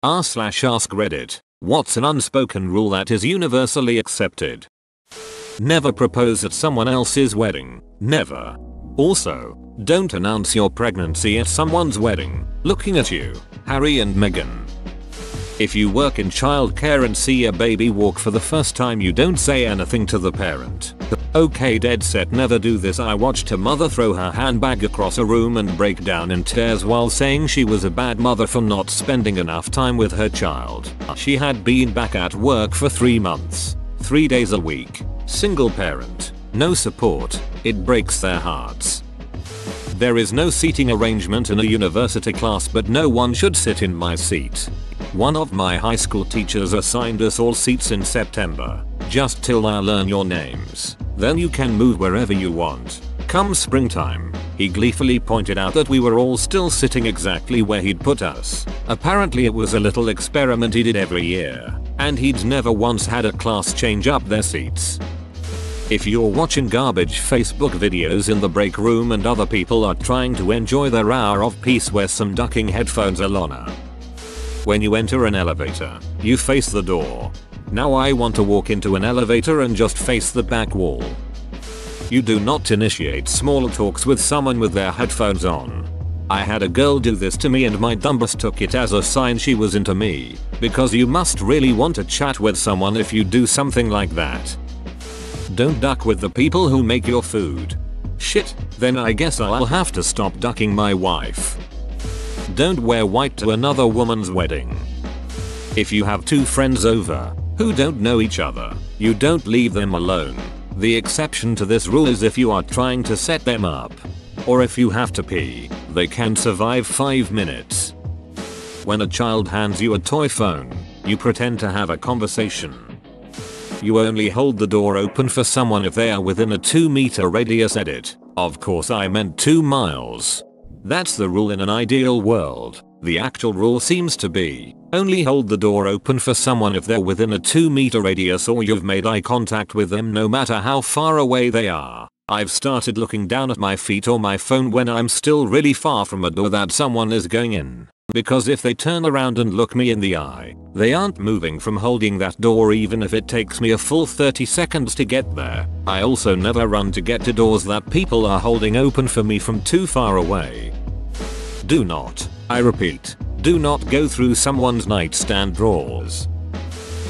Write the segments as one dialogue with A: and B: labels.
A: r/ask Reddit. What's an unspoken rule that is universally accepted? Never propose at someone else's wedding. Never. Also, don't announce your pregnancy at someone's wedding. Looking at you, Harry and Meghan. If you work in childcare and see a baby walk for the first time, you don't say anything to the parent. Okay, dead set, never do this. I watched a mother throw her handbag across a room and break down in tears while saying she was a bad mother for not spending enough time with her child. She had been back at work for 3 months, 3 days a week, single parent, no support. It breaks their hearts. There is no seating arrangement in a university class, but no one should sit in my seat. One of my high school teachers assigned us all seats in September, just till I learn your names. Then you can move wherever you want. Come springtime, he gleefully pointed out that we were all still sitting exactly where he'd put us. Apparently it was a little experiment he did every year, and he'd never once had a class change up their seats. If you're watching garbage Facebook videos in the break room and other people are trying to enjoy their hour of peace, wear some ducking headphones, Alana. When you enter an elevator, you face the door. Now I want to walk into an elevator and just face the back wall. You do not initiate small talks with someone with their headphones on. I had a girl do this to me and my dumbass took it as a sign she was into me, because you must really want to chat with someone if you do something like that. Don't duck with the people who make your food. Shit, then I guess I'll have to stop ducking my wife. Don't wear white to another woman's wedding. If you have 2 friends over who don't know each other, you don't leave them alone. The exception to this rule is if you are trying to set them up. Or if you have to pee, they can survive 5 minutes. When a child hands you a toy phone, you pretend to have a conversation. You only hold the door open for someone if they are within a 2-meter radius. Edit. Of course I meant 2 miles. That's the rule in an ideal world. The actual rule seems to be, only hold the door open for someone if they're within a 2-meter radius or you've made eye contact with them no matter how far away they are. I've started looking down at my feet or my phone when I'm still really far from a door that someone is going in. Because if they turn around and look me in the eye, they aren't moving from holding that door even if it takes me a full 30 seconds to get there. I also never run to get to doors that people are holding open for me from too far away. Do not, I repeat, do not go through someone's nightstand drawers.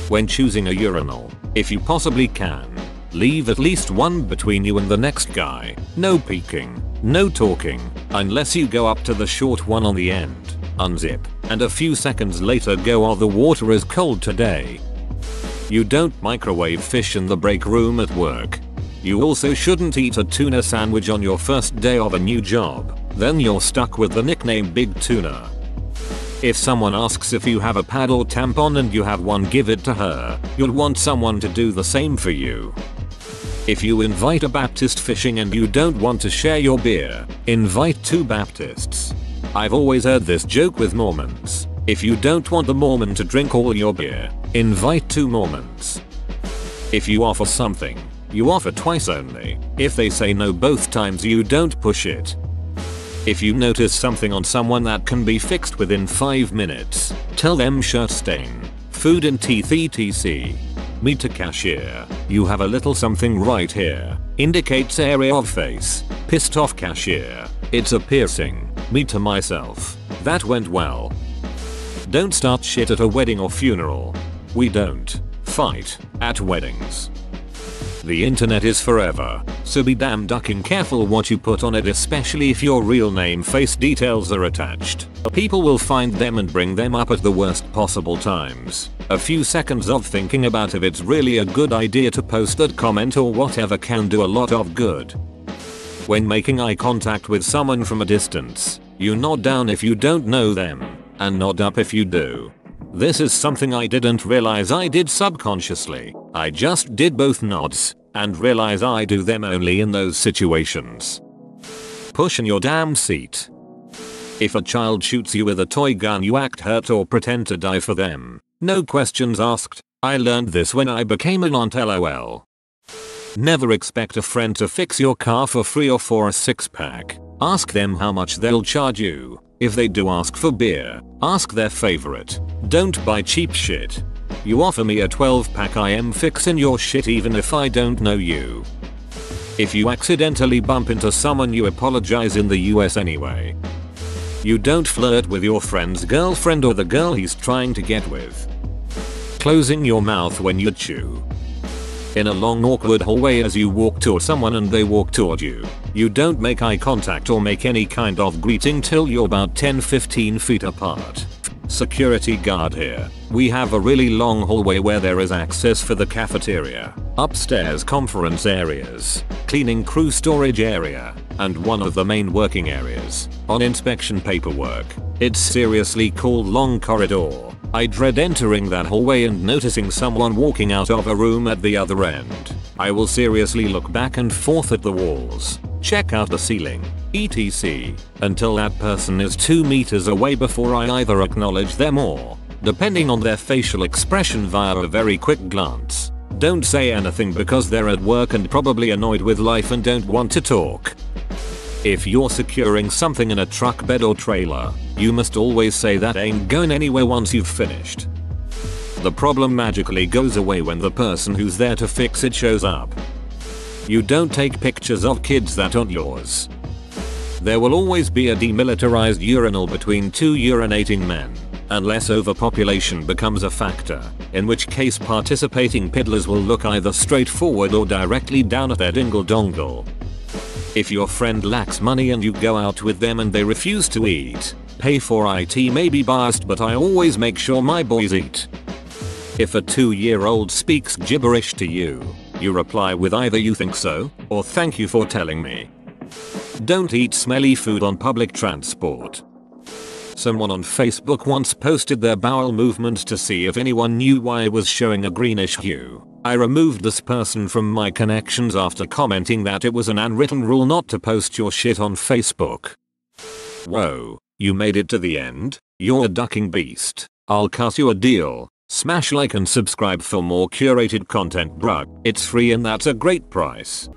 A: When choosing a urinal, if you possibly can, leave at least one between you and the next guy. No peeking, no talking, unless you go up to the short one on the end. Unzip, and a few seconds later go, "Oh, the water is cold today." You don't microwave fish in the break room at work. You also shouldn't eat a tuna sandwich on your first day of a new job, then you're stuck with the nickname Big Tuna. If someone asks if you have a pad or tampon and you have one, give it to her. You'll want someone to do the same for you. If you invite a Baptist fishing and you don't want to share your beer, invite 2 Baptists. I've always heard this joke with Mormons. If you don't want the Mormon to drink all your beer, invite 2 Mormons. If you offer something, you offer twice only. If they say no both times, you don't push it. If you notice something on someone that can be fixed within 5 minutes, tell them shirt stain, food and teeth etc. Meet a cashier. You have a little something right here. Indicates area of face. Pissed off cashier. It's a piercing. Me to myself. That went well. Don't start shit at a wedding or funeral. We don't fight at weddings. The internet is forever, so be damn ducking careful what you put on it, especially if your real name face details are attached. People will find them and bring them up at the worst possible times. A few seconds of thinking about if it's really a good idea to post that comment or whatever can do a lot of good. When making eye contact with someone from a distance, you nod down if you don't know them, and nod up if you do. This is something I didn't realize I did subconsciously. I just did both nods, and realize I do them only in those situations. Push in your damn seat. If a child shoots you with a toy gun, you act hurt or pretend to die for them. No questions asked. I learned this when I became an aunt, lol. Never expect a friend to fix your car for free or for a 6-pack. Ask them how much they'll charge you. If they do ask for beer, ask their favorite. Don't buy cheap shit. You offer me a 12 pack, I am fixin' your shit even if I don't know you. If you accidentally bump into someone, you apologize in the US anyway. You don't flirt with your friend's girlfriend or the girl he's trying to get with. Closing your mouth when you chew. In a long awkward hallway as you walk toward someone and they walk toward you, you don't make eye contact or make any kind of greeting till you're about 10-15 feet apart. Security guard here. We have a really long hallway where there is access for the cafeteria, upstairs conference areas, cleaning crew storage area, and one of the main working areas. On inspection paperwork, it's seriously called long corridor. I dread entering that hallway and noticing someone walking out of a room at the other end. I will seriously look back and forth at the walls, check out the ceiling, etc. until that person is 2 meters away before I either acknowledge them or, depending on their facial expression, via a very quick glance. Don't say anything because they're at work and probably annoyed with life and don't want to talk. If you're securing something in a truck bed or trailer, you must always say that ain't going anywhere once you've finished. The problem magically goes away when the person who's there to fix it shows up. You don't take pictures of kids that aren't yours. There will always be a demilitarized urinal between two urinating men, unless overpopulation becomes a factor, in which case participating piddlers will look either straight forward or directly down at their dingle dongle. If your friend lacks money and you go out with them and they refuse to eat, pay for it. May be biased, but I always make sure my boys eat. If a 2-year-old speaks gibberish to you, you reply with either "you think so" or "thank you for telling me." Don't eat smelly food on public transport. Someone on Facebook once posted their bowel movement to see if anyone knew why it was showing a greenish hue. I removed this person from my connections after commenting that it was an unwritten rule not to post your shit on Facebook. Whoa, you made it to the end? You're a ducking beast. I'll cut you a deal. Smash like and subscribe for more curated content, bruh. It's free and that's a great price.